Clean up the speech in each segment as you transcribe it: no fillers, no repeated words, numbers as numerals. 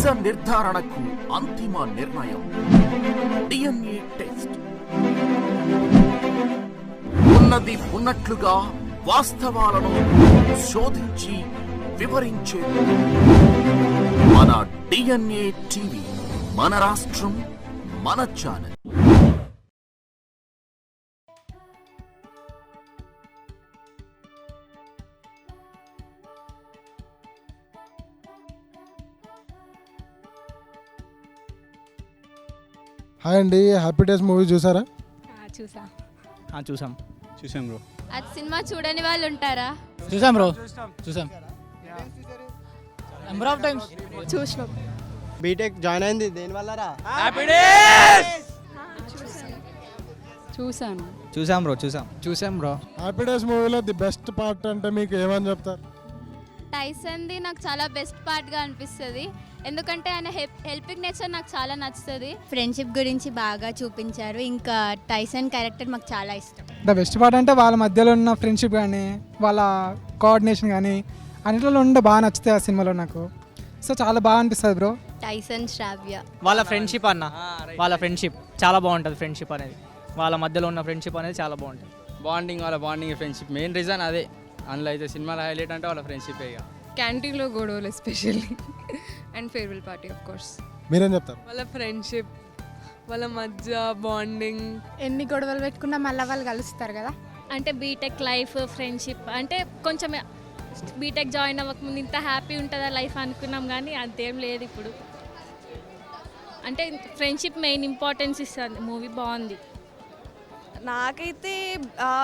నిజ నిర్ధారణకు అంతిమ నిర్ణయం DNA టెస్ట్. ఉన్నది ఉన్నట్లుగా వాస్తవాలను శోధించి వివరించే మన DNA టీవీ, మన రాష్ట్రం, మన ఛానల్. హాయ్ అండి, హ్యాపీ డేస్ మూవీ చూసారా? చూసాం బ్రో. అది సినిమా చూడని వాళ్ళు ఉంటారా? చూసాం బ్రో, చూసాం నెంబర్ ఆఫ్ టైమ్స్ చూసినాం. బీటెక్ జాయిన్ అయింది దేనివల్ల రా? హ్యాపీ డేస్ చూసాను. చూసాం బ్రో. హ్యాపీ డేస్ మూవీలో ది బెస్ట్ పార్ట్ అంటే మీకు ఏమని చెప్తారు? టైసన్ది నాకు చాలా బెస్ట్ పార్ట్గా అనిపిస్తుంది. ఎందుకంటే ఆయన హెల్పింగ్ నేచర్ నాకు చాలా నచ్చుతుంది. ఫ్రెండ్షిప్ గురించి బాగా చూపించారు. ఇంకా టైసన్ క్యారెక్టర్ మాకు చాలా ఇష్టం. ద బెస్ట్ పార్ట్ అంటే వాళ్ళ మధ్యలో ఉన్న ఫ్రెండ్షిప్ కానీ వాళ్ళ కోఆర్డినేషన్ కానీ అన్నిట్లో ఉండే బాగా నచ్చుతాయి ఆ సినిమాలో నాకు. సో చాలా బాగా అనిపిస్తుంది బ్రో. టైసన్, శ్రావ్య వాళ్ళ ఫ్రెండ్షిప్ అన్న, వాళ్ళ ఫ్రెండ్షిప్ చాలా బాగుంటుంది. ఫ్రెండ్షిప్ అనేది వాళ్ళ మధ్యలో ఉన్న ఫ్రెండ్షిప్ అనేది చాలా బాగుంటుంది. వాళ్ళ బాండింగ్ ఫ్రెండ్షిప్ మెయిన్ రీజన్ అదే. అందులో అయితే సినిమాలో హైలైట్ అంటే వాళ్ళ ఫ్రెండ్షిప్. ఇక క్యాంటీన్లో గొడవలు especially and farewell party of course. మీరేం చెప్తారు? వాళ్ళ ఫ్రెండ్షిప్, వాళ్ళ మధ్య బాండింగ్. ఎన్ని గొడవలు పెట్టుకున్నా మళ్ళీ వాళ్ళు కలుస్తారు కదా. అంటే బీటెక్ లైఫ్, ఫ్రెండ్షిప్ అంటే కొంచెం బీటెక్ జాయిన్ అవ్వకముందు ఇంత హ్యాపీ ఉంటుందా లైఫ్ అనుకున్నాం, కానీ అంతేం లేదు ఇప్పుడు. అంటే ఫ్రెండ్షిప్ మెయిన్ ఇంపార్టెన్స్ ఇస్తుంది. మూవీ బాగుంది. నాకైతే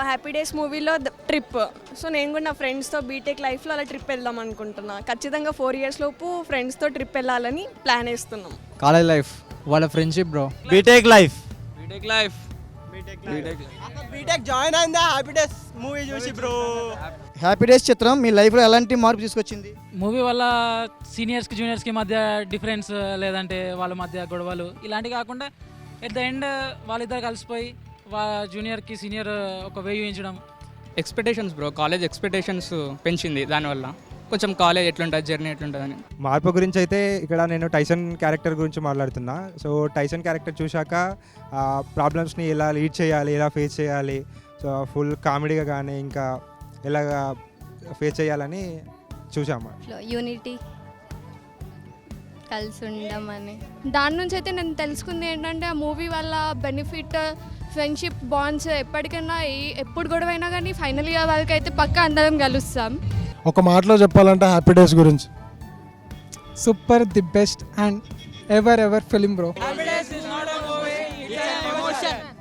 హ్యాపీ డేస్ మూవీలో ట్రిప్. సో నేను కూడా నా ఫ్రెండ్స్తో బీటెక్ లైఫ్లో అలా ట్రిప్ వెళ్దాం అనుకుంటున్నా. ఖచ్చితంగా 4 years లోపు ఫ్రెండ్స్తో ట్రిప్ వెళ్ళాలని ప్లాన్ వేస్తున్నాం. కాలేజ్ లైఫ్, వాళ్ళ friendship bro. BTech life BTech join అయిందా హ్యాపీ డేస్ మూవీ చూసి బ్రో. హ్యాపీ డేస్ చిత్రం మీ లైఫ్లో ఎలాంటి మార్పు తీసుకొచ్చింది? మూవీ వల్ల సీనియర్స్కి జూనియర్స్కి మధ్య డిఫరెన్స్, లేదంటే వాళ్ళ మధ్య గొడవలు ఇలాంటివి కాకుండా ఎట్ ద ఎండ్ వాళ్ళిద్దరు కలిసిపోయి జూనియర్కి సీనియర్ ఒక వే చూపించడం. ఎక్స్పెక్టేషన్స్ బ్రో, కాలేజ్ ఎక్స్పెక్టేషన్స్ పెంచింది. దానివల్ల కొంచెం కాలేజ్ ఎట్లుంటుంది, జర్నీ ఎట్లుంటుందని. మార్పు గురించి అయితే ఇక్కడ నేను టైసన్ క్యారెక్టర్ గురించి మాట్లాడుతున్నా. సో టైసన్ క్యారెక్టర్ చూశాక ప్రాబ్లమ్స్ని ఎలా లీడ్ చేయాలి, ఎలా ఫేస్ చేయాలి, సో ఫుల్ కామెడీగా కానీ ఇంకా ఎలాగా ఫేస్ చేయాలని చూసాము. యూనిటీ, కలిసి ఉండమని. దాని నుంచి అయితే నేను తెలుసుకుంది ఏంటంటే ఆ మూవీ వల్ల బెనిఫిట్ ఫ్రెండ్షిప్ బాండ్స్ ఎప్పటికైనా ఎప్పుడు గొడవైనా కానీ ఫైనల్ ఇయర్ వాళ్ళకి అయితే పక్కా అందరం కలుస్తాం. ఒక మాటలో చెప్పాలంటే హ్యాపీ డేస్ గురించి super, the best and ever film bro.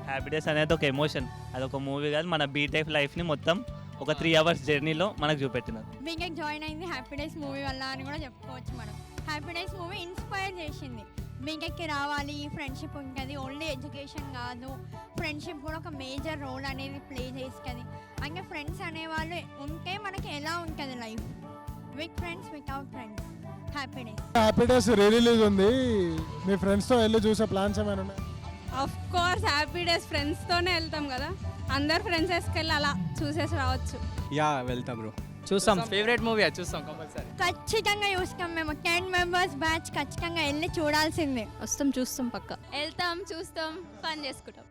Happy days అనేది ఒక ఎమోషన్, అదొక మూవీ కాదు, మన బీటెక్ లైఫ్ని మొత్తం ఒక 3 hours జర్నీలో మనకు చూపెట్టినారు. బీటెక్ జాయిన్ అయింది హ్యాపీ డేస్ మూవీ వల్ల అని కూడా చెప్పుకోవచ్చు మనం. హ్యాపీ డేస్ మూవీ ఇన్స్పైర్ చేసింది. బీటెక్కి రావాలి, ఫ్రెండ్షిప్ ఉంటుంది, ఓన్లీ ఎడ్యుకేషన్ కాదు, ఫ్రెండ్షిప్ కూడా ఒక మేజర్ రోల్ అనేది ప్లే చేస్తుంది. అంటే ఫ్రెండ్స్ అనేవాళ్ళు ఉంటే మనకి ఎలా ఉంటుంది life, with friends, without friends. Happy days. Happy days release ఉంది, మీ ఫ్రెండ్స్తో వెళ్ళి చూసే ప్లాన్స్ ఏమైనా ఉన్నాయి? ఆఫ్ కోర్స్ హ్యాపీ డేస్ ఫ్రెండ్స్తోనే వెళ్తాం కదా, అందరు ఫ్రెండ్స్ వేసుకెళ్ళి అలా చూసేసి రావచ్చు. వెళ్తాం బ్రో, చూస్తాం. ఫేవరెట్ మూవీ చూస్తాం కంపల్సరీ. ఖచ్చితంగా చూస్తాం. మేము 10 members బ్యాచ్ ఖచ్చితంగా వెళ్ళి చూడాల్సిందే. వస్తాం, చూస్తాం, పక్క వెళ్తాం, చూస్తాం, పని చేసుకుంటాం.